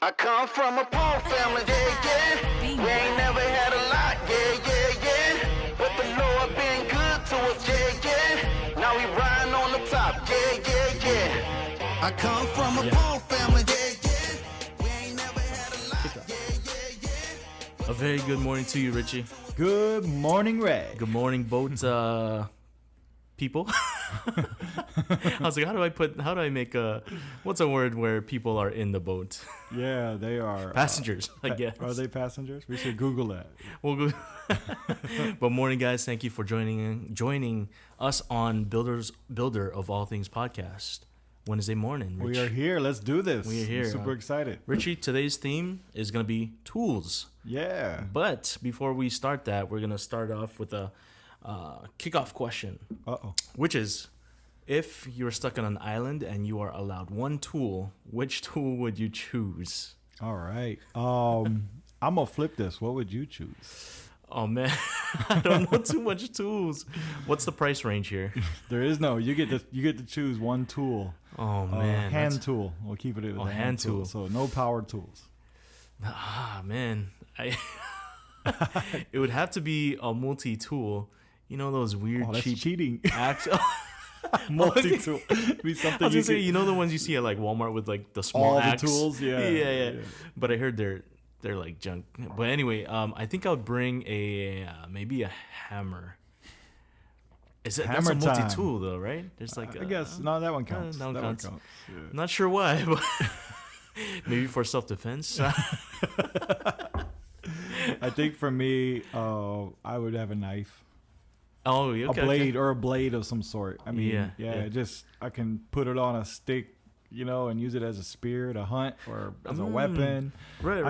I come from a poor family, yeah, yeah. We ain't never had a lot, yeah, yeah, yeah. But the Lord been good to us, yeah, yeah. Now we riding on the top, yeah, yeah, yeah. I come from a poor family, yeah, yeah. We ain't never had a lot, yeah, yeah, yeah. A very good morning to you, Richie. Good morning, Ray. Good morning, boat people. I was like, how do I make what's a word where people are in the boat? Yeah, they are. Passengers, I guess. Are they passengers? We should Google that. We'll go. But morning, guys. Thank you for joining us on Builder of All Things podcast. Wednesday morning. We are here. Let's do this. We are here. I'm super excited. Richie, today's theme is going to be tools. Yeah. But before we start that, we're going to start off with a kickoff question. Uh-oh. Which is, if you're stuck on an island and you are allowed one tool, which tool would you choose? All right. I'm going to flip this. What would you choose? Oh, man. I don't know too much tools. What's the price range here? There is no. You get to choose one tool. Oh, man. Hand tool. We'll keep it at a hand tool. So no power tools. Ah, man. It would have to be a multi-tool. You know those weird Oh, that's cheap cheating. multi-tool. Be something I was gonna say, you know the ones you see at like Walmart with like the small all axe? the tools? Yeah. But I heard they're like junk. But anyway, I think I would bring maybe a hammer. That's a Hammer multi-tool though, right? There's like I guess no, that one counts. that one counts. Yeah. Not sure why, but maybe for self-defense. I think for me, I would have a knife. Oh, okay, a blade or a blade of some sort. I mean, yeah. Just I can put it on a stick, and use it as a spear to hunt or as a weapon. Right.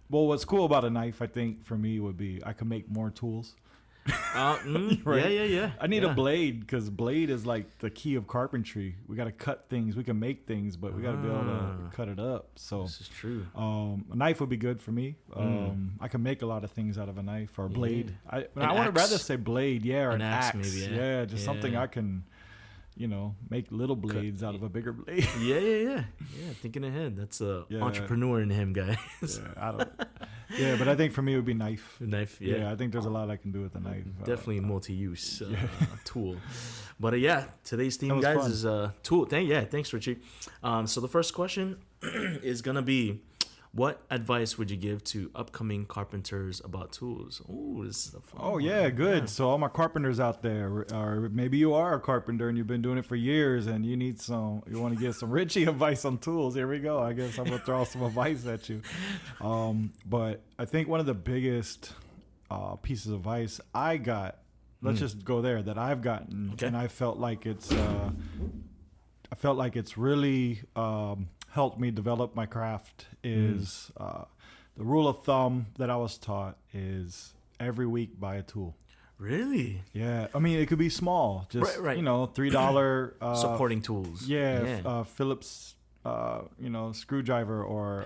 Well, what's cool about a knife, I think, for me would be I can make more tools. Right? Yeah. I need a blade because blade is like the key of carpentry. We got to cut things. We can make things, but we got to be able to cut it up. So this is true. A knife would be good for me. I can make a lot of things out of a knife or a blade. I would rather say blade, or an axe. Maybe, yeah, just something I can, make little blades out of a bigger blade. Yeah. Thinking ahead. That's a entrepreneur in him, guys. But I think for me it would be knife. Knife, yeah. Yeah, I think there's a lot I can do with a knife. Definitely multi-use tool. But today's theme, guys, fun. is tool. Thanks, Richie. So the first question is gonna be, what advice would you give to upcoming carpenters about tools? Oh, this is a fun one. Good. Yeah. So all my carpenters out there, or maybe you are a carpenter and you've been doing it for years and you want to get some Richie advice on tools. Here we go. I guess I'm going to throw some advice at you. But I think one of the biggest pieces of advice I got, let's just go there, that I've gotten, and I felt like it's really helped me develop my craft is the rule of thumb that I was taught is every week buy a tool. Really? Yeah. I mean, it could be small, just right. $3 supporting tools. Phillips screwdriver or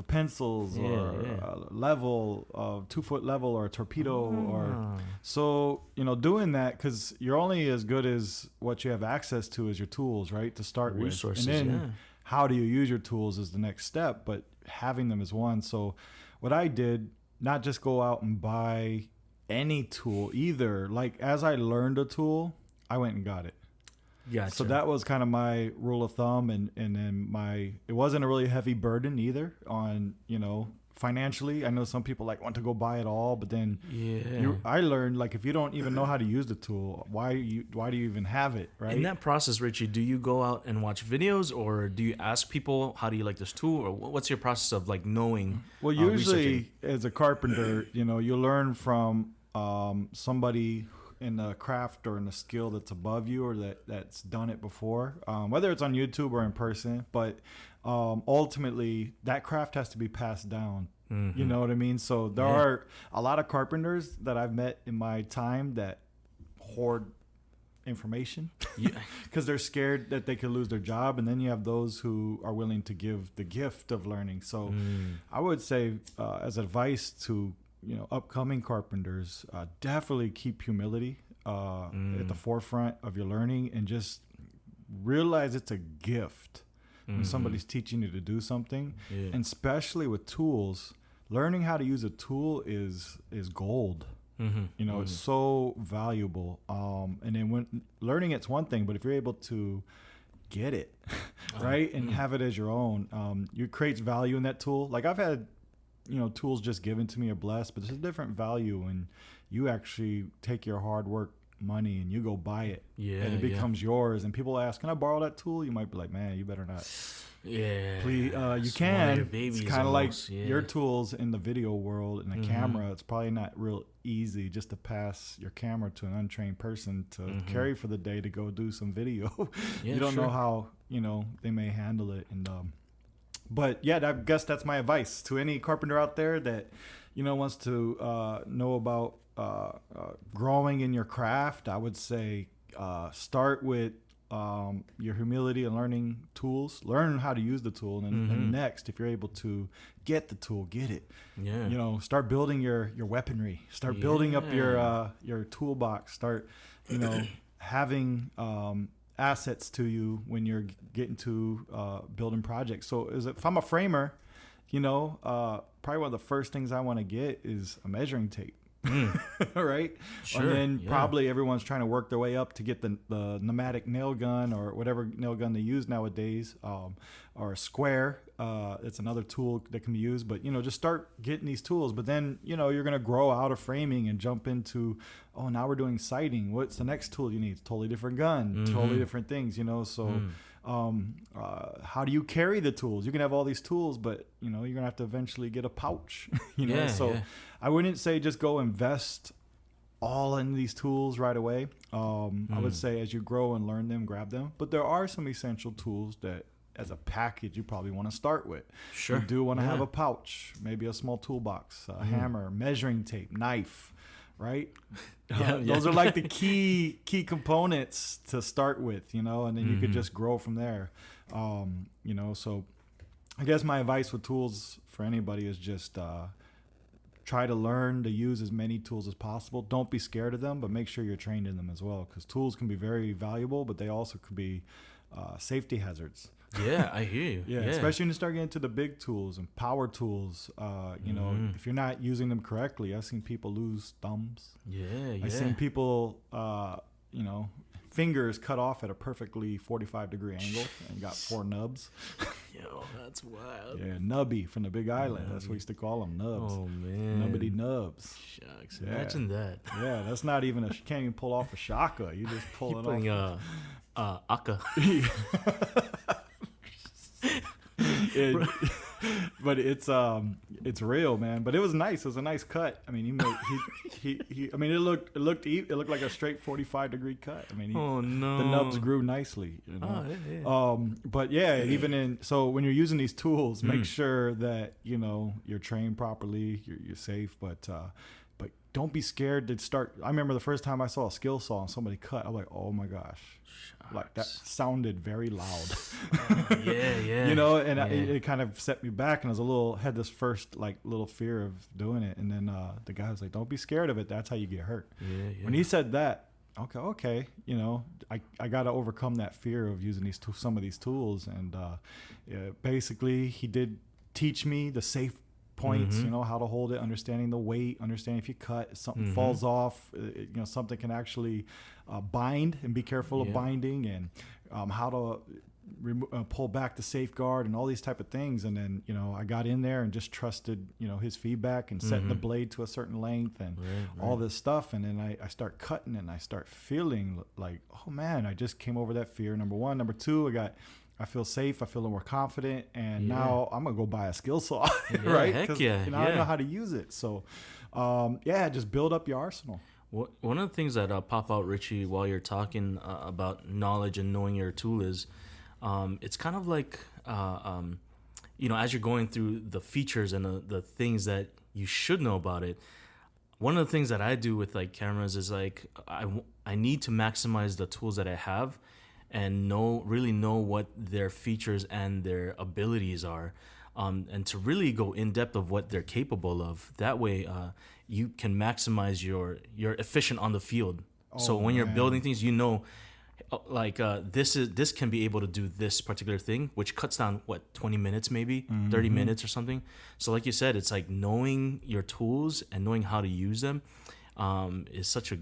pencils or level 2-foot level or a torpedo or so doing that, because you're only as good as what you have access to as your tools, right, to start resources, with. And then how do you use your tools is the next step, but having them is one. So what I did, not just go out and buy any tool either. Like, as I learned a tool, I went and got it. Gotcha. So that was kind of my rule of thumb, and then it wasn't a really heavy burden either on, financially. I know some people want to go buy it all, but then I learned, if you don't even know how to use the tool, why do you even have it, right? In that process, Richie, do you go out and watch videos, or do you ask people, how do you like this tool, or what's your process of knowing? Well, usually researching? As a carpenter, you learn from somebody in a craft or in a skill that's above you or that's done it before, whether it's on YouTube or in person. But ultimately, that craft has to be passed down. Mm-hmm. You know what I mean? So there are a lot of carpenters that I've met in my time that hoard information because they're scared that they could lose their job. And then you have those who are willing to give the gift of learning. So I would say as advice to upcoming carpenters, definitely keep humility at the forefront of your learning, and just realize it's a gift. when somebody's teaching you to do something, Yeah. and especially with tools. Learning how to use a tool is gold. You know, it's so valuable. And then when learning it's one thing, but if you're able to get it right and have it as your own, you creates value in that tool. Like I've had, you know, tools just given to me are blessed, but there's a different value when you actually take your hard work money and you go buy it, and it becomes yours, and people ask, can I borrow that tool? You might be like, man, you better not. Please, you can. It's kind of like your tools in the video world, in the camera. It's probably not real easy just to pass your camera to an untrained person to carry for the day to go do some video. You don't know how, you know, they may handle it. And but yeah, I guess that's my advice to any carpenter out there that, you know, wants to know about growing in your craft. I would say start with your humility and learning tools. Learn how to use the tool, and next, if you're able to get the tool, get it. You know, start building your weaponry. Start building up your toolbox. Start, you know, having assets to you when you're getting to building projects. So if I'm a framer, you know, probably one of the first things I want to get is a measuring tape. Right? Sure, and then probably everyone's trying to work their way up to get the pneumatic nail gun or whatever nail gun they use nowadays, or a square. It's another tool that can be used. But, you know, just start getting these tools. But then, you know, you're going to grow out of framing and jump into, oh, now we're doing sighting. What's the next tool you need? It's a totally different gun, totally different things, you know. So how do you carry the tools? You can have all these tools, but, you know, you're going to have to eventually get a pouch, you know. I wouldn't say just go invest all in these tools right away. I would say as you grow and learn them, grab them. But there are some essential tools that as a package you probably want to start with. You do want to have a pouch, maybe a small toolbox, a hammer, measuring tape, knife, right? Those are like the key components to start with, you know, and then you could just grow from there. You know, so I guess my advice with tools for anybody is just try to learn to use as many tools as possible. Don't be scared of them, but make sure you're trained in them as well, because tools can be very valuable, but they also could be safety hazards. Yeah, I hear you. Especially when you start getting into the big tools and power tools. You know, if you're not using them correctly, I've seen people lose thumbs. I've seen people, you know, fingers cut off at a perfectly 45-degree angle and got 4 nubs. Yo, that's wild. Nubby from the Big Island. That's what we used to call them, nubs. Oh, man. Nubbity nubs. Shucks. Imagine that. That's not even you can't even pull off a shaka. You just pull it off. Aka. But it's real, man. But it was nice. It was a nice cut. I mean, he I mean, it looked like a straight 45-degree cut. I mean, the nubs grew nicely. You know? But so when you're using these tools, make sure that, you know, you're trained properly, you're safe. But don't be scared to start. I remember the first time I saw a skill saw and somebody cut, I'm like, oh my gosh. Like that sounded very loud. You know, and it kind of set me back, and I was had this first like little fear of doing it. And then the guy was like, don't be scared of it. That's how you get hurt. When he said that, okay, you know, I got to overcome that fear of using some of these tools. And basically he did teach me the safe points, you know, how to hold it, understanding the weight, understanding if you cut, if something falls off, you know, something can actually bind, and be careful of binding, and how to pull back the safeguard and all these type of things. And then, you know, I got in there and just trusted, you know, his feedback and setting the blade to a certain length and all this stuff. And then I start cutting and I start feeling like, oh man, I just came over that fear. Number one. Number two, I feel safe. I feel more confident, and now I'm gonna go buy a skill saw, right? Heck I know how to use it. So, just build up your arsenal. One of the things that pop out, Richie, while you're talking about knowledge and knowing your tool is, it's kind of like, you know, as you're going through the features and the things that you should know about it. One of the things that I do with like cameras is like I need to maximize the tools that I have, and really know what their features and their abilities are, and to really go in depth of what they're capable of. That way, you can maximize you're efficient on the field. So when you're building things, you know, like this can be able to do this particular thing, which cuts down 20 minutes, maybe 30 minutes or something. So like you said, it's like knowing your tools and knowing how to use them is such a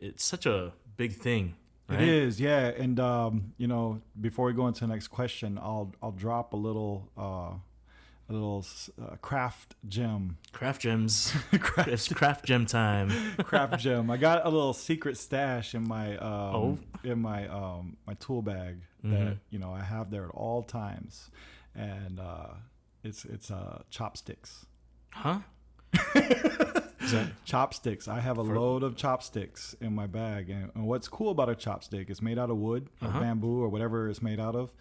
it's such a big thing. Right? It is, yeah. And before we go into the next question, I'll drop a little craft gem. Craft gems. It's craft gem time. Craft gem. I got a little secret stash in my my tool bag that I have there at all times, and it's chopsticks. Huh? Chopsticks. I have a load of chopsticks in my bag, and what's cool about a chopstick, it's made out of wood or bamboo or whatever it's made out of.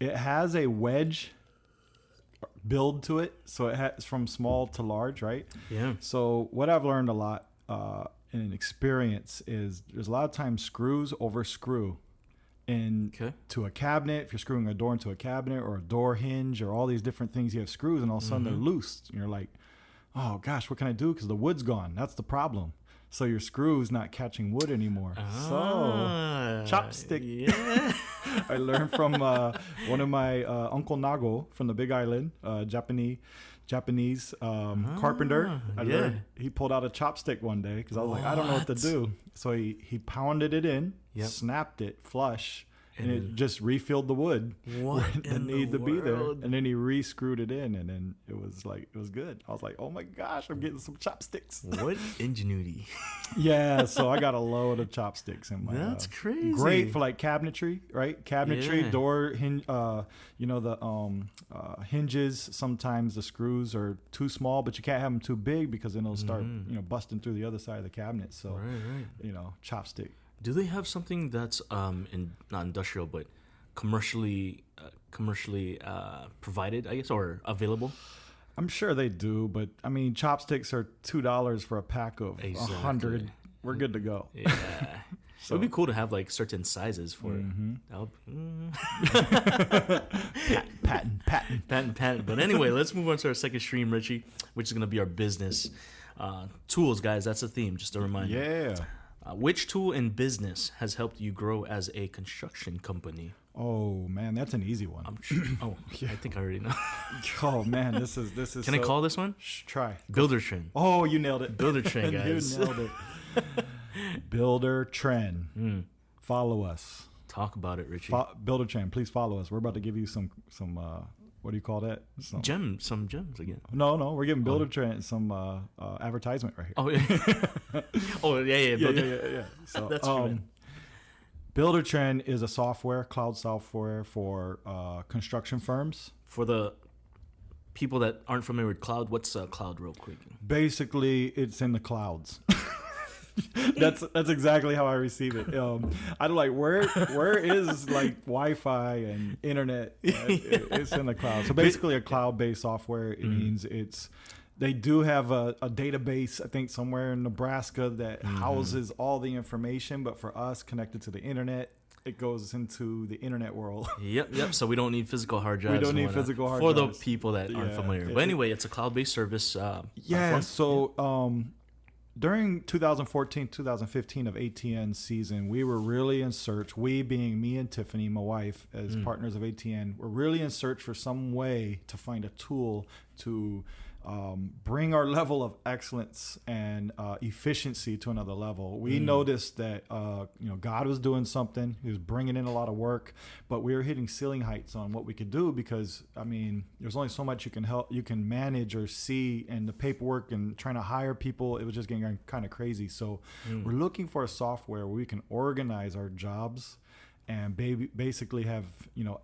It has a wedge build to it, so it has from small to large, right? Yeah. So what I've learned a lot in experience is there's a lot of times screws over screw to a cabinet. If you're screwing a door into a cabinet or a door hinge or all these different things, you have screws, and all of a sudden they're loose, and you're like, oh gosh, what can I do? Because the wood's gone. That's the problem. So your screw's not catching wood anymore. So chopstick. Yeah. I learned from one of my Uncle Nago from the Big Island, Japanese carpenter. I learned he pulled out a chopstick one day because I was like, I don't know what to do. So he pounded it in, snapped it flush, and it just refilled the wood that needed to be there. And then he re-screwed it in, and then it was good. I was like, oh my gosh, I'm getting some chopsticks. What ingenuity. Yeah, so I got a load of chopsticks in my. That's crazy. Great for like cabinetry, right? Cabinetry, door hinge. Hinges. Sometimes the screws are too small, but you can't have them too big because then they'll start, busting through the other side of the cabinet. So, chopstick. Do they have something that's not industrial but commercially provided, I guess, or available? I'm sure they do, but I mean, chopsticks are $2 for a pack of 100. We're good to go. Yeah. So. It would be cool to have like certain sizes for it. Patent. But anyway, let's move on to our second stream, Richie, which is going to be our business tools, guys. That's the theme. Just a reminder. Yeah. Which tool in business has helped you grow as a construction company? Oh man, that's an easy one. I think I already know. Oh man, this is. Can I call this one? Try. Builder Trend. Oh, you nailed it. Builder Trend, guys. You nailed it. Builder Trend. Follow us. Talk about it, Richie. Builder Trend, please follow us. We're about to give you some what do you call that? Some gems again. No, we're giving Builder Trend some advertisement right here. Oh yeah. Yeah. So that's true. Builder Trend is a cloud software for construction firms. For the people that aren't familiar with cloud, what's cloud real quick? Basically, it's in the clouds. That's exactly how I receive it. I'm like, where is like Wi-Fi and internet? It's in the cloud. So basically, a cloud-based software. It means they do have a database, I think, somewhere in Nebraska that houses all the information. But for us, connected to the internet, it goes into the internet world. Yep. So we don't need physical hard drives. We don't need physical hard drives. For the people that aren't familiar. But anyway, it's a cloud-based service. During 2014, 2015 of ATN season, we were really in search. We being me and Tiffany, my wife, as partners of ATN, were really in search for some way to find a tool to bring our level of excellence and efficiency to another level. We noticed that God was doing something. He was bringing in a lot of work, but we were hitting ceiling heights on what we could do because, I mean, there's only so much you can manage or see, and the paperwork and trying to hire people, it was just getting kind of crazy. So we're looking for a software where we can organize our jobs and basically have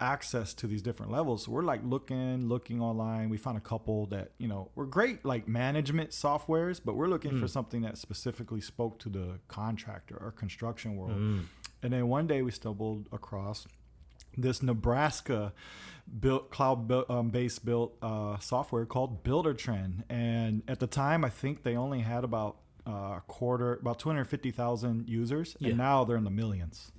access to these different levels. So we're like looking online. We found a couple that were great like management softwares, but we're looking for something that specifically spoke to the contractor or construction world. And then one day we stumbled across this Nebraska cloud-based software called Builder Trend. And at the time, I think they only had about 250,000 users, and now they're in the millions.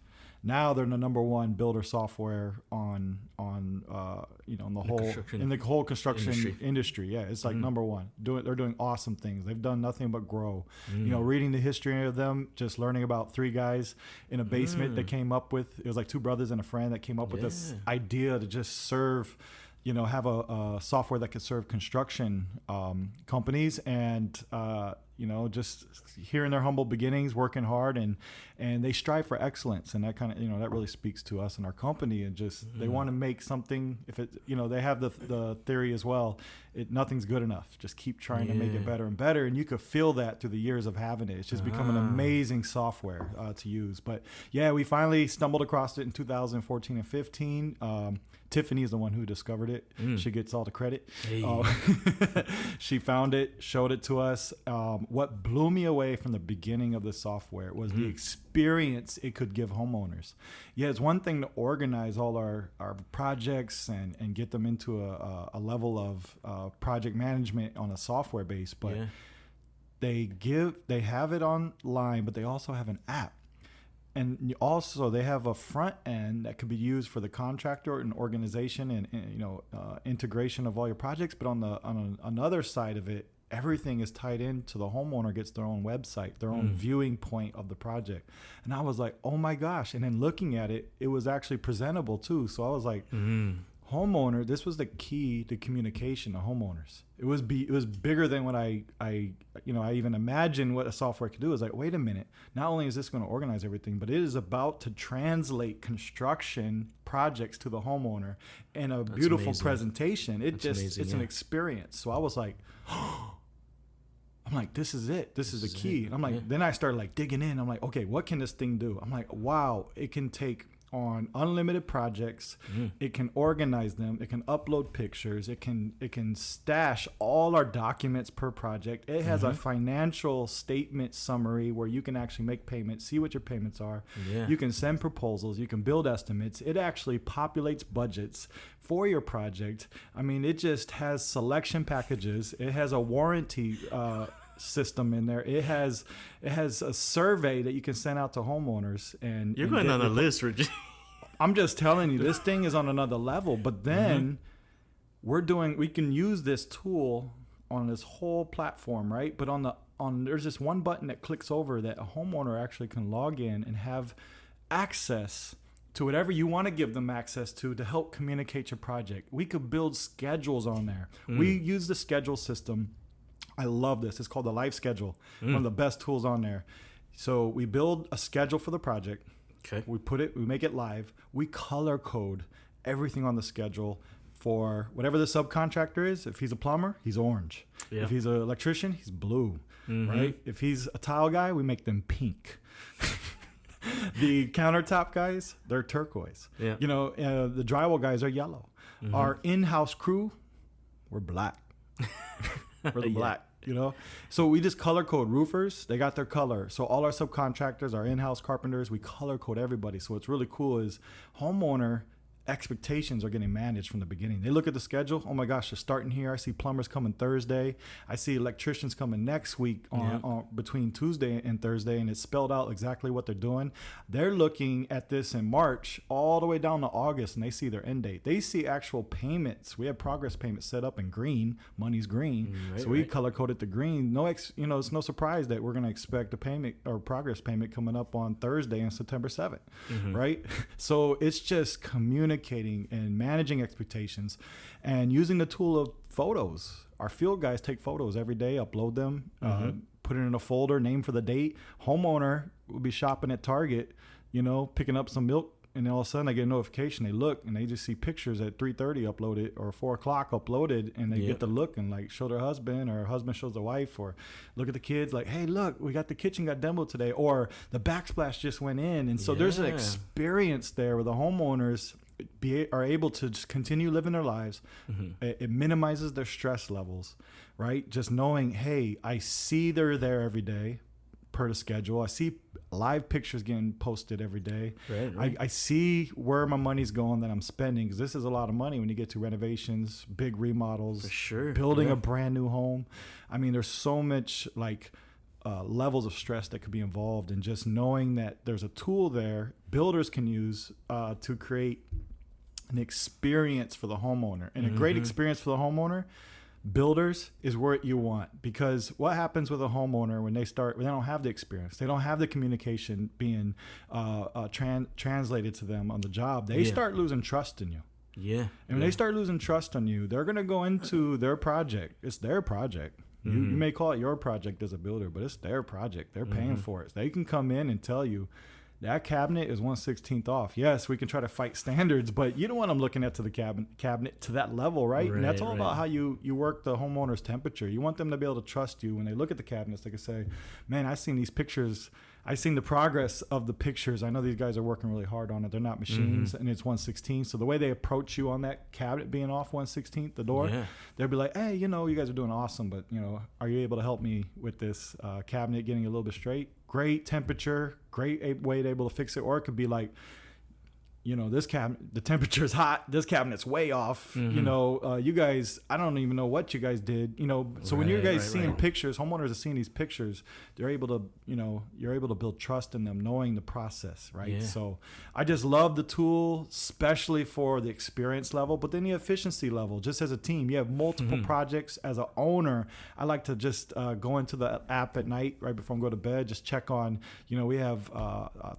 Now they're the number one builder software on in the whole construction industry. Yeah, it's like number one. They're doing awesome things. They've done nothing but grow. Reading the history of them, just learning about three guys in a basement that came up with, it was like two brothers and a friend that came up with this idea to just serve, have a software that could serve construction companies, and just hearing their humble beginnings, working hard, and they strive for excellence, and that kind of that really speaks to us and our company, and just they want to make something. If it they have the theory as well, nothing's good enough. Just keep trying to make it better and better, and you could feel that through the years of having it. It's just become an amazing software to use. But yeah, we finally stumbled across it in 2014 and 15. Tiffany is the one who discovered it. She gets all the credit. Hey. She found it, showed it to us. What blew me away from the beginning of the software was the experience it could give homeowners. Yeah, it's one thing to organize all our projects and get them into a level of project management on a software base, but they have it online, but they also have an app. And also they have a front end that could be used for the contractor and organization and integration of all your projects. But on another side of it, everything is tied into the homeowner gets their own website, their own viewing point of the project. And I was like, oh my gosh. And then looking at it, it was actually presentable too. So I was like, homeowner, this was the key to communication to homeowners. It was bigger than what I even imagined what a software could do. It was like, wait a minute, not only is this going to organize everything, but it is about to translate construction projects to the homeowner in a beautiful presentation. It's an experience. So I was like, I'm like, this is it. This is the key. And I'm like, then I started like digging in. I'm like, okay, what can this thing do? I'm like, wow, it can take on unlimited projects. It can organize them. It can upload pictures. It can stash all our documents per project. It has a financial statement summary where you can actually make payments, see what your payments are. You can send proposals. You can build estimates. It actually populates budgets for your project. I mean, it just has selection packages. It has a warranty system in there. It has a survey that you can send out to homeowners, and you're going on a list, Richie. I'm just telling you, this thing is on another level. But then we can use this tool on this whole platform, right? But there's this one button that clicks over that a homeowner actually can log in and have access to whatever you want to give them access to help communicate your project. We could build schedules on there. We use the schedule system. I love this. It's called the Life Schedule. One of the best tools on there. So we build a schedule for the project. Okay. We make it live. We color code everything on the schedule for whatever the subcontractor is. If he's a plumber, he's orange. Yeah. If he's an electrician, he's blue. Right? If he's a tile guy, we make them pink. The countertop guys, they're turquoise. Yeah. The drywall guys are yellow. Our in-house crew, we're black. We're the black, So we just color code roofers. They got their color. So all our subcontractors, our in-house carpenters, we color code everybody. So what's really cool is homeowner expectations are getting managed from the beginning. They look at the schedule. Oh my gosh, they're starting here. I see plumbers coming Thursday. I see electricians coming next week on between Tuesday and Thursday, and it's spelled out exactly what they're doing. They're looking at this in March all the way down to August, and they see their end date. They see actual payments. We have progress payments set up in green. Money's green. So we color coded the green. It's no surprise that we're going to expect a payment or progress payment coming up on Thursday on September 7th, right? So it's just communicating and managing expectations and using the tool of photos. Our field guys take photos every day, upload them, put it in a folder, name for the date. Homeowner will be shopping at Target, picking up some milk, and all of a sudden they get a notification. They look and they just see pictures at 3:30 uploaded or 4 o'clock uploaded, and they get to look and like show their husband, or husband shows the wife, or look at the kids like, hey, look, we got the kitchen got demoed today, or the backsplash just went in. And so there's an experience there where the homeowners are able to just continue living their lives. It minimizes their stress levels, right? Just knowing, hey, I see they're there every day per the schedule. I see live pictures getting posted every day. Right. I see where my money's going that I'm spending, because this is a lot of money when you get to renovations, big remodels, for sure, building a brand new home. I mean, there's so much like levels of stress that could be involved in just knowing that there's a tool there builders can use to create an experience for the homeowner, and a great experience for the homeowner. Builders is what you want, because what happens with a homeowner when they don't have the experience, they don't have the communication being translated to them on the job, they start losing trust in you. And when they start losing trust on you, they're going to go into their project. It's their project. You may call it your project as a builder, but it's their project. They're paying for it. They can come in and tell you, that cabinet is 1/16 off. Yes, we can try to fight standards, but you don't want them looking at to the cabinet to that level, right? And that's all about how you work the homeowner's temperature. You want them to be able to trust you when they look at the cabinets. They can say, man, I've seen these pictures. I've seen the progress of the pictures. I know these guys are working really hard on it. They're not machines, and it's 1/16. So the way they approach you on that cabinet being off 1/16, the door, they'll be like, hey, you guys are doing awesome, but, are you able to help me with this cabinet getting a little bit straight? Great temperature, great way to able to fix it. Or it could be like, this cabinet, the temperature is hot. This cabinet's way off. You guys, I don't even know what you guys did. So when you guys seeing pictures, homeowners are seeing these pictures, they're able to, you're able to build trust in them, knowing the process, right? Yeah. So I just love the tool, especially for the experience level, but then the efficiency level. Just as a team, you have multiple projects. As an owner, I like to just go into the app at night right before I go to bed, just check on. We have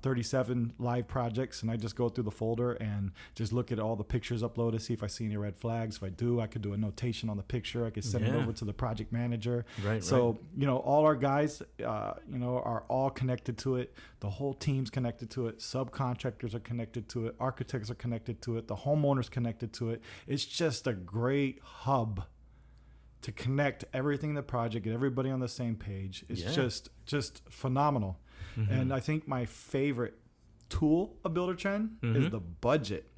37 live projects, and I just go through the folder and just look at all the pictures uploaded, see if I see any red flags. If I do, I could do a notation on the picture. I could send it over to the project manager. So all our guys are all connected to it. The whole team's connected to it. Subcontractors are connected to it. Architects are connected to it. The homeowners connected to it. It's just a great hub to connect everything in the project, get everybody on the same page. It's just phenomenal. And I think my favorite tool of Builder Trend is the budget.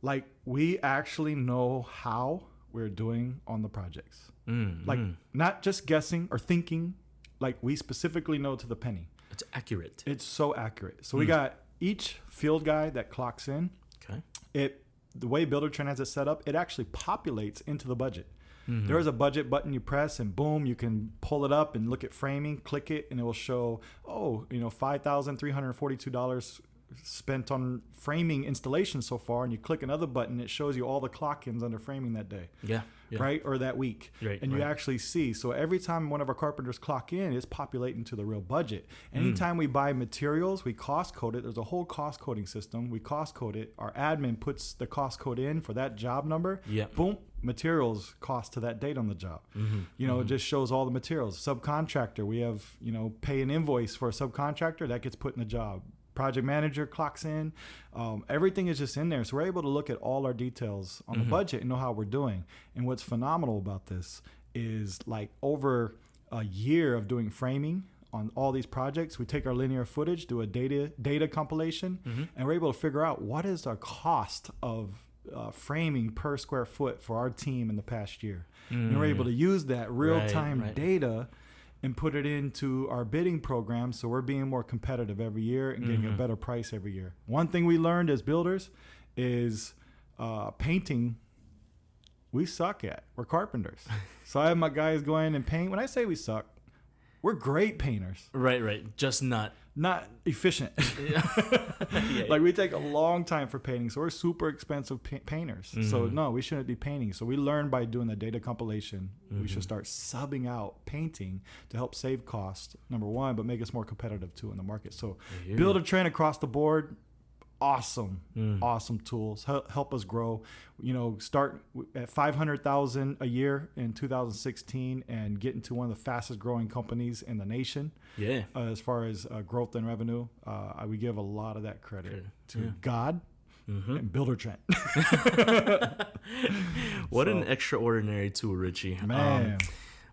Like, we actually know how we're doing on the projects. Like, not just guessing or thinking, like, we specifically know to the penny. It's accurate. It's so accurate. So we got each field guy that clocks in. The way Builder Trend has it set up, it actually populates into the budget. There is a budget button you press, and boom, you can pull it up and look at framing, click it, and it will show, $5,342 spent on framing installation so far. And you click another button, it shows you all the clock-ins under framing that day. Right? Or that week. And you actually see. So every time one of our carpenters clock in, it's populating to the real budget. Anytime we buy materials, we cost code it. There's a whole cost coding system. We cost code it. Our admin puts the cost code in for that job number. Boom. Materials cost to that date on the job. It just shows all the materials. Subcontractor, we have, pay an invoice for a subcontractor that gets put in the job. Project manager clocks in. Everything is just in there. So we're able to look at all our details on the budget and know how we're doing. And what's phenomenal about this is, like, over a year of doing framing on all these projects, we take our linear footage, do a data compilation, and we're able to figure out what is our cost of framing per square foot for our team in the past year. And we're able to use that real-time data and put it into our bidding program, so we're being more competitive every year and getting a better price every year. One thing we learned as builders is painting, we suck at. We're carpenters. So I have my guys go in and paint. When I say we suck, we're great painters. Just not efficient. Like, we take a long time for painting, so we're super expensive painters. So no, we shouldn't be painting. So we learned by doing the data compilation, we should start subbing out painting to help save costs, number one, but make us more competitive too in the market. So Builder Trend across the board, awesome tools, help us grow. Start at 500,000 a year in 2016 and get into one of the fastest growing companies in the nation. As far as growth and revenue, we give a lot of that credit to God and Builder Trend. What an extraordinary tool, Richie. Man.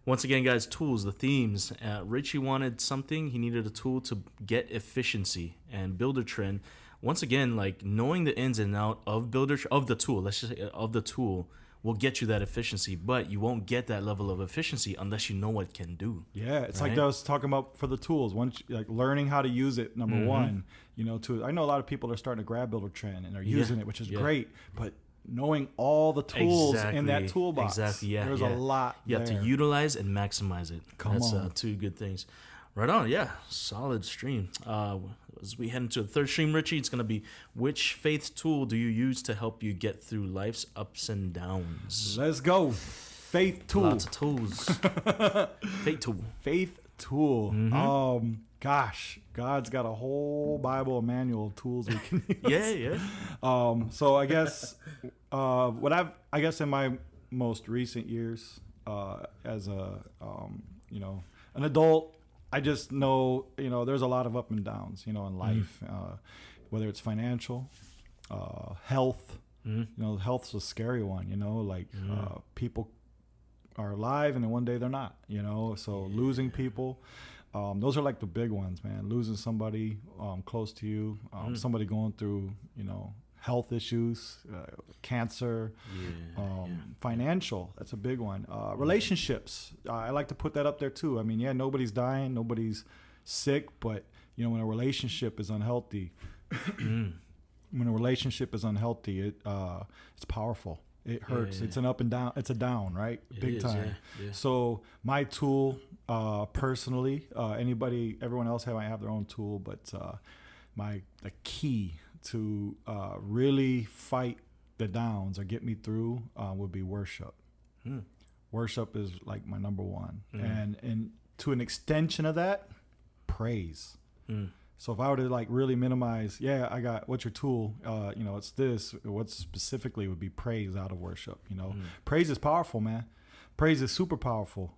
Once again, guys, tools, the themes. Richie wanted something. He needed a tool to get efficiency, and Builder Trend, once again, like, knowing the ins and out of the tool, let's just say of the tool, will get you that efficiency, but you won't get that level of efficiency unless you know what it can do. It's like I was talking about for the tools. Once, like, learning how to use it, number one. I know a lot of people are starting to grab Builder Trend and are using it, which is great, but knowing all the tools in that toolbox, there's a lot. You have to utilize and maximize it. That's two good things. Right on, yeah. Solid stream. As we head into the third stream, Richie, it's going to be, which faith tool do you use to help you get through life's ups and downs? Let's go. Faith tool. Lots of tools. Faith tool. Faith tool. Gosh, God's got a whole Bible manual of tools we can use. Yeah. So I guess I guess in my most recent years as a an adult, I just know there's a lot of up and downs in life, whether it's financial, health. Health's a scary one. People are alive and then one day they're not. So losing people. Those are like the big ones, man. Losing somebody close to you, somebody going through, health issues, cancer, financial. That's a big one. Relationships. I like to put that up there too. I mean, nobody's dying, nobody's sick, but when a relationship is unhealthy, it's powerful. It hurts. It's an up and down. It's a down, right? Big time. Yeah. So my tool, personally, everyone else might have their own tool, but the key to really fight the downs or get me through would be worship. Worship is like my number one, and to an extension of that, praise. So if I were to like really minimize, what's your tool? It's this. What specifically would be praise out of worship? Praise is powerful, man. Praise is super powerful.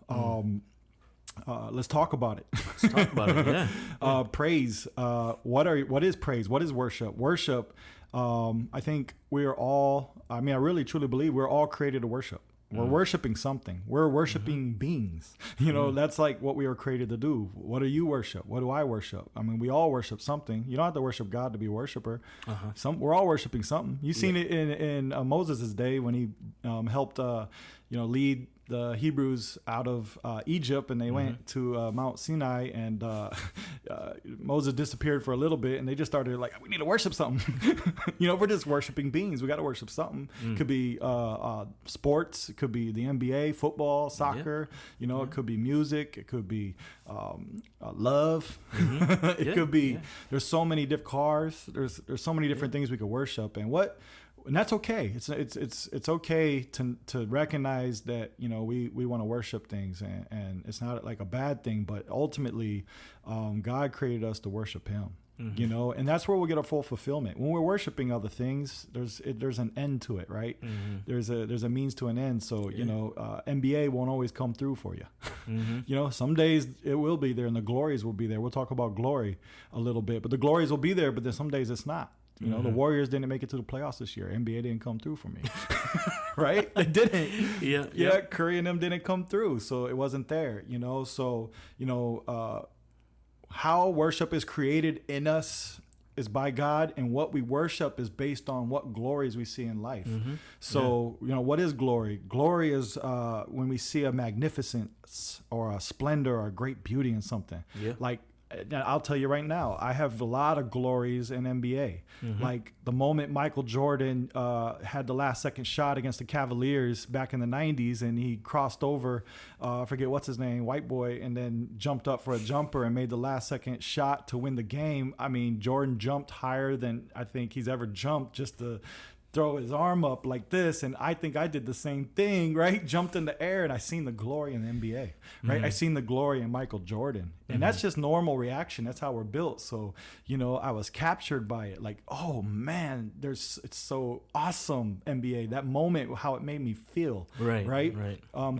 Let's talk about it. Let's talk about it. Yeah. Praise. What is praise? What is worship? Worship. I think I really truly believe we're all created to worship. We're worshiping something. We're worshiping beings. That's like what we were created to do. What do you worship? What do I worship? I mean, we all worship something. You don't have to worship God to be a worshiper. We're all worshiping something. You've seen it in Moses' day when he helped lead the Hebrews out of Egypt, and they went to Mount Sinai, and Moses disappeared for a little bit, and they just started like, we need to worship something. We're just worshiping beings. We got to worship something. Could be sports. It could be the NBA, football, soccer. It could be music. It could be love. It could be. There's so many different cars. There's so many different things we could worship, and that's okay. It's okay to recognize that we want to worship things, and it's not like a bad thing. But ultimately, God created us to worship Him. And that's where we'll get our full fulfillment. When we're worshiping other things, there's an end to it, right? There's a means to an end. So NBA won't always come through for you. Some days it will be there, and the glories will be there. We'll talk about glory a little bit, but the glories will be there. But then some days it's not. The Warriors didn't make it to the playoffs this year. NBA didn't come through for me, right? They didn't. Yeah. Curry and them didn't come through, so it wasn't there. So how worship is created in us is by God, and what we worship is based on what glories we see in life. So what is glory? Glory is when we see a magnificence or a splendor or a great beauty in something. Like, I'll tell you right now, I have a lot of glories in NBA. Like the moment Michael Jordan had the last second shot against the Cavaliers back in the 90s, and he crossed over, I forget what's his name, white boy, and then jumped up for a jumper and made the last second shot to win the game. I mean, Jordan jumped higher than I think he's ever jumped just to throw his arm up like this, and I think I did the same thing, right? Jumped in the air, and I seen the glory in the NBA, right? I seen the glory in Michael Jordan, and that's just normal reaction. That's how we're built. So, I was captured by it. Like, oh man, it's so awesome, NBA. That moment, how it made me feel, right?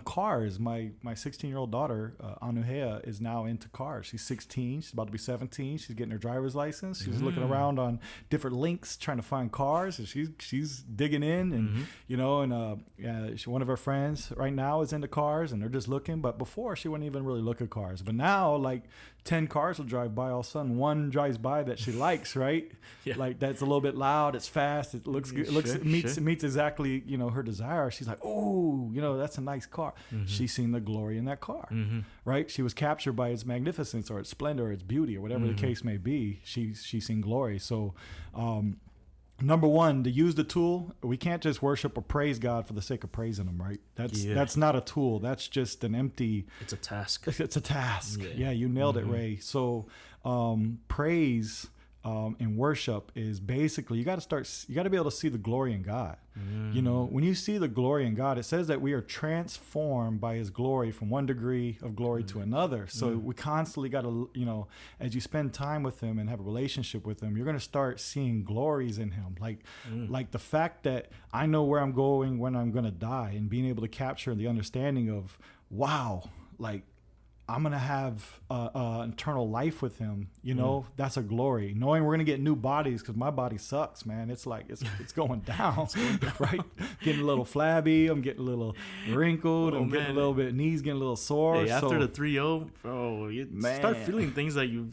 Cars. My 16-year-old daughter, Anuhea, is now into cars. She's 16. She's about to be 17. She's getting her driver's license. She's looking around on different links trying to find cars, and she's digging in, and one of her friends right now is into cars, and they're just looking. But before, she wouldn't even really look at cars. But now, like 10 cars will drive by, all of a sudden one drives by that she likes, right? Like that's a little bit loud, it's fast, it looks good, it meets exactly her desire. She's like, oh, that's a nice car. She's seen the glory in that car, right? She was captured by its magnificence or its splendor or its beauty or whatever the case may be. She's seen glory. So number one, to use the tool, we can't just worship or praise God for the sake of praising him, right? That's not a tool. That's just an empty. It's a task. It's a task. Yeah, you nailed it, Ray. So praise and worship is basically, you got to be able to see the glory in God. You know, when you see the glory in God, it says that we are transformed by his glory from one degree of glory to another. So we constantly got to, you know, as you spend time with him and have a relationship with him, you're going to start seeing glories in him. Like the fact that I know where I'm going when I'm going to die, and being able to capture the understanding of, wow, like, I'm going to have eternal life with him. You know, that's a glory. Knowing we're going to get new bodies, because my body sucks, man. It's like, it's going down, right? Getting a little flabby. I'm getting a little wrinkled. I'm getting a little bit, knees getting a little sore. Hey, after the 3-0, bro, you start feeling things that you...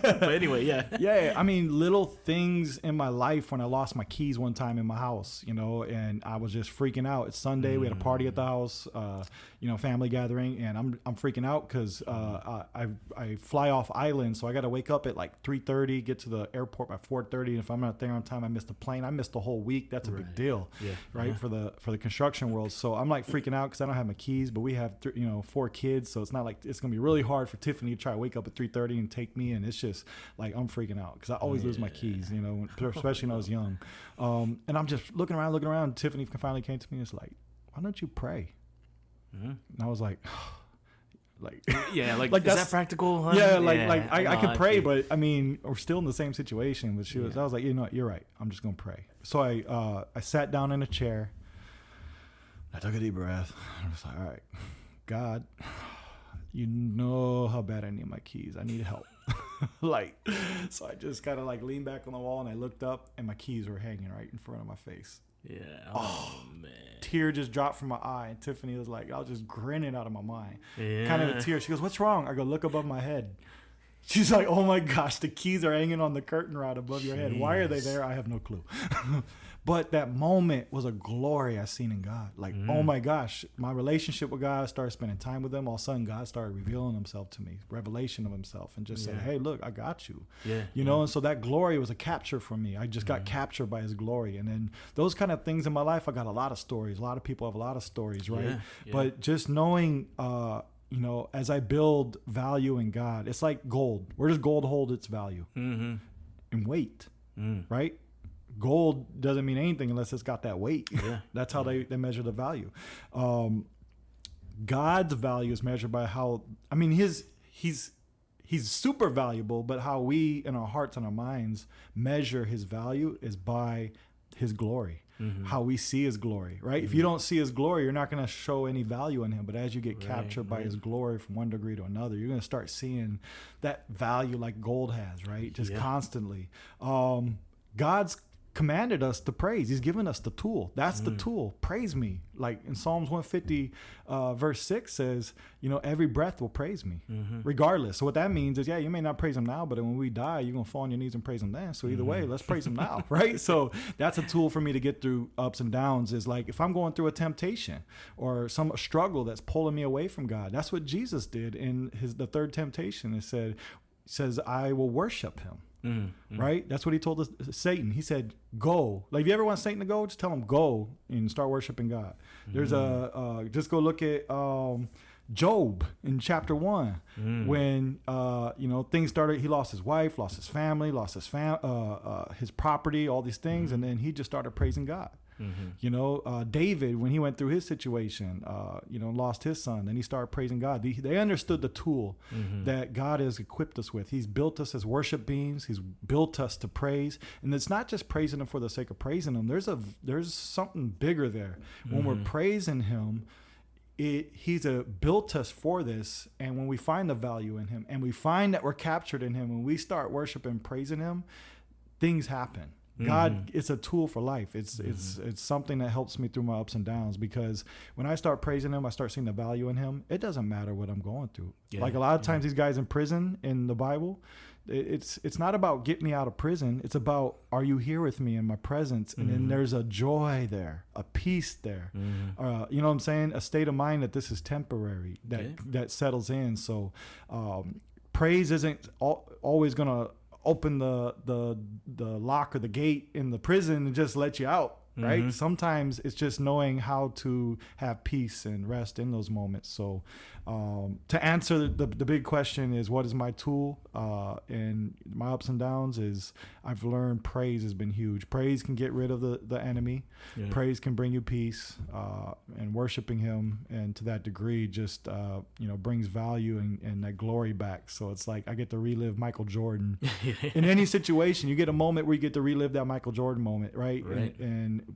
But anyway, yeah. Yeah, I mean, little things in my life, when I lost my keys one time in my house, you know, and I was just freaking out. It's Sunday. We had a party at the house, you know, family gathering, and I'm freaking out because I fly off island, so I got to wake up at like 3:30, get to the airport by 4:30, and if I'm not there on time, I missed the plane. I missed the whole week. That's a big deal, right? For the construction world. So I'm like freaking out because I don't have my keys, but we have 4 kids, so it's not like it's gonna be really hard for Tiffany to try to wake up at 3:30 and take me, and it's just like I'm freaking out because I always lose my keys, you know, especially when I was young. And I'm just looking around. Tiffany finally came to me and it's like, why don't you pray? And I was like, like is that practical, huh? Yeah, I could pray, but I mean, we're still in the same situation. But I was like, you know what, you're right, I'm just gonna pray. So I sat down in a chair, I took a deep breath, I was like, all right, God, you know how bad I need my keys, I need help. So I just kind of like leaned back on the wall and I looked up and my keys were hanging right in front of my face. Yeah. Oh man. Tear just dropped from my eye, and Tiffany was like, I was just grinning out of my mind. Kind of a tear. She goes, what's wrong? I go, look above my head. She's like, oh my gosh, the keys are hanging on the curtain rod above your head. Why are they there? I have no clue. But that moment was a glory I seen in God. Like, oh my gosh, my relationship with God, I started spending time with him. All of a sudden, God started revealing himself to me, revelation of himself, and just said, hey, look, I got you. You know, and so that glory was a capture for me. I just got captured by his glory. And then those kind of things in my life, I got a lot of stories. A lot of people have a lot of stories, right? But just knowing, you know, as I build value in God, it's like gold. Where does gold hold its value? In weight, right? Gold doesn't mean anything unless it's got that weight. That's how they measure the value. God's value is measured by how, I mean, he's super valuable, but how we in our hearts and our minds measure his value is by his glory. How we see his glory, right? If you don't see his glory, you're not going to show any value in him. But as you get captured by his glory from one degree to another, you're going to start seeing that value like gold has, right? Just constantly. God's commanded us to praise. He's given us the tool. That's the tool. Praise me. Like in Psalms 150, verse 6 says, you know, every breath will praise me, regardless. So what that means is, you may not praise him now, but when we die, you're going to fall on your knees and praise him then. So either way, let's praise him now, right? So that's a tool for me to get through ups and downs, is like, if I'm going through a temptation or some struggle that's pulling me away from God, that's what Jesus did in the third temptation. It says, I will worship him. Right? That's what he told us, Satan. He said, go. Like, if you ever want Satan to go, just tell him go and start worshiping God. There's just go look at Job in chapter 1 when, you know, things started. He lost his wife, lost his family, lost his property, all these things. And then he just started praising God. You know, David, when he went through his situation, you know, lost his son, then he started praising God. They understood the tool that God has equipped us with. He's built us as worship beings. He's built us to praise. And it's not just praising him for the sake of praising him. There's something bigger there. When we're praising him, he's built us for this. And when we find the value in him and we find that we're captured in him, when we start worshiping, praising him, things happen. God, it's a tool for life. It's something that helps me through my ups and downs, because when I start praising him, I start seeing the value in him. It doesn't matter what I'm going through. Like a lot of times these guys in prison in the Bible, it's not about get me out of prison. It's about, are you here with me in my presence? And then there's a joy there, a peace there. You know what I'm saying? A state of mind that this is temporary, that settles in. So praise isn't always going to open the lock or the gate in the prison and just let you out. Right. Sometimes it's just knowing how to have peace and rest in those moments. So to answer the big question is, what is my tool? And my ups and downs is I've learned praise has been huge. Praise can get rid of the enemy. Yeah. Praise can bring you peace, and worshiping him. And to that degree, just, brings value and that glory back. So it's like I get to relive Michael Jordan in any situation. You get a moment where you get to relive that Michael Jordan moment. Right.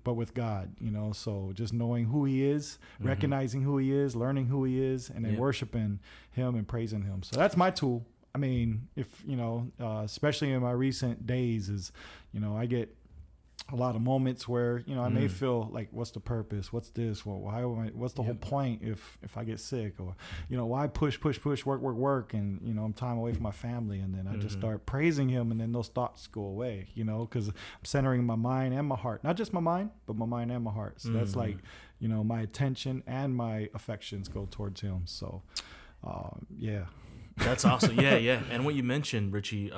But with God, so just knowing who he is, recognizing who he is, learning who he is, and then worshiping him and praising him. So that's my tool. I mean, if, especially in my recent days is, I get a lot of moments where, I may feel like, what's the purpose? What's this? Well, what's the whole point if I get sick? Or, why push, work, and, I'm time away from my family. And then I just start praising him, and then those thoughts go away, because I'm centering my mind and my heart. Not just my mind, but my mind and my heart. So that's like, my attention and my affections go towards him. So, yeah. That's awesome. Yeah. And what you mentioned, Richie,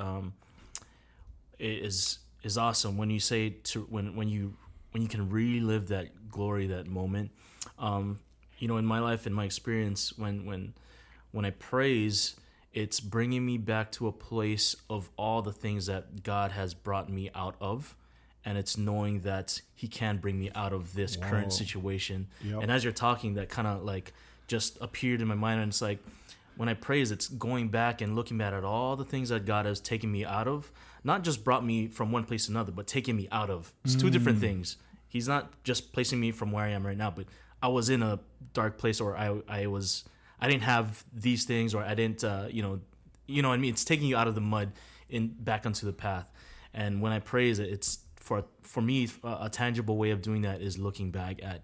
is awesome when you say when you can relive that glory, that moment. In my life, in my experience, when I praise, it's bringing me back to a place of all the things that God has brought me out of, and it's knowing that he can bring me out of this current situation. Yep. And as you're talking, that kind of like just appeared in my mind, and it's like, when I praise, it's going back and looking back at all the things that God has taken me out of, not just brought me from one place to another, but taken me out of. It's two different things. He's not just placing me from where I am right now, but I was in a dark place, or I didn't have these things, or I didn't, what I mean? It's taking you out of the mud and back onto the path. And when I praise it, it's for me, a tangible way of doing that is looking back at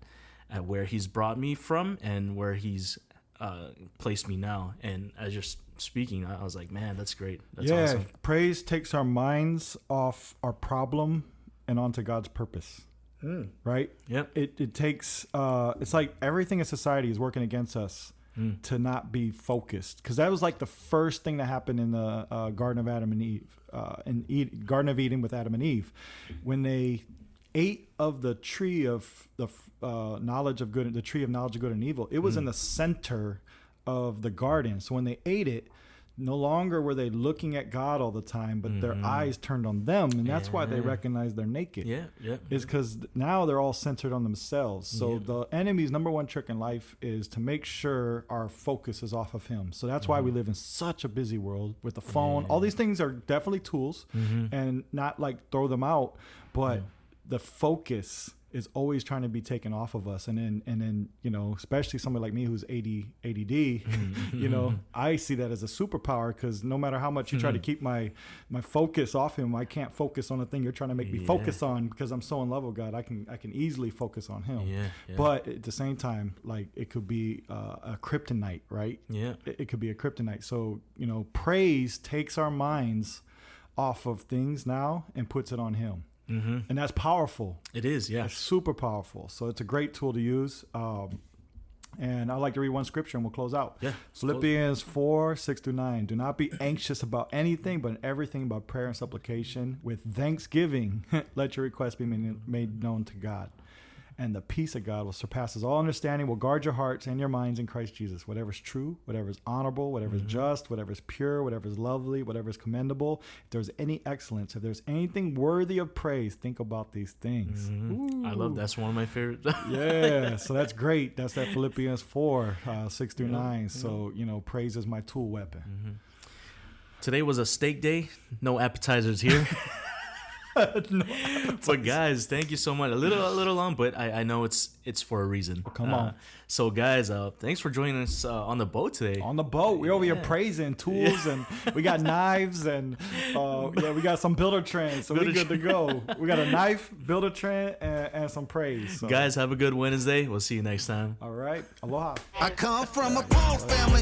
where he's brought me from and where he's placed me now. And as you're speaking, I was like, man, that's great. That's awesome. Praise takes our minds off our problem and onto God's purpose. Right? Yep. It takes it's like everything in society is working against us to not be focused, because that was like the first thing that happened in the Garden of Adam and Eve, Garden of Eden with Adam and Eve, when they ate of the tree of the knowledge of good, the tree of knowledge of good and evil. It was in the center of the garden. So when they ate it, no longer were they looking at God all the time, but their eyes turned on them, and that's why they recognized they're naked. Is because now they're all centered on themselves. So the enemy's number one trick in life is to make sure our focus is off of him. So that's why we live in such a busy world with the phone. All these things are definitely tools, and not like throw them out, but the focus is always trying to be taken off of us. And then especially somebody like me who's ADD, I see that as a superpower, because no matter how much you try to keep my focus off him, I can't focus on the thing you're trying to make me focus on, because I'm so in love with God. I can easily focus on him. But at the same time, like, it could be a kryptonite, right? It could be a kryptonite. So praise takes our minds off of things now and puts it on him. And that's powerful. It is, yeah. It's super powerful. So it's a great tool to use. And I'd like to read one scripture and we'll close out. Philippians 4:6-9. Do not be anxious about anything, but in everything by prayer and supplication with thanksgiving. Let your requests be made known to God. And the peace of God, which surpasses all understanding, will guard your hearts and your minds in Christ Jesus. Whatever is true, whatever is honorable, whatever is just, whatever is pure, whatever is lovely, whatever is commendable, if there's any excellence, if there's anything worthy of praise, think about these things. I love that. That's one of my favorite. So that's great. That's that Philippians 4:6-9. So, praise is my tool weapon. Today was a steak day. No appetizers here. But guys, thank you so much. A little long, but I know it's for a reason. Come on. So guys, thanks for joining us on the boat today. On the boat, we're over here praising tools, and we got knives, and we got some builder trends, so we're good to go. We got a knife, builder trend, and some praise. So. Guys, have a good Wednesday. We'll see you next time. All right, aloha. I come from a poor family.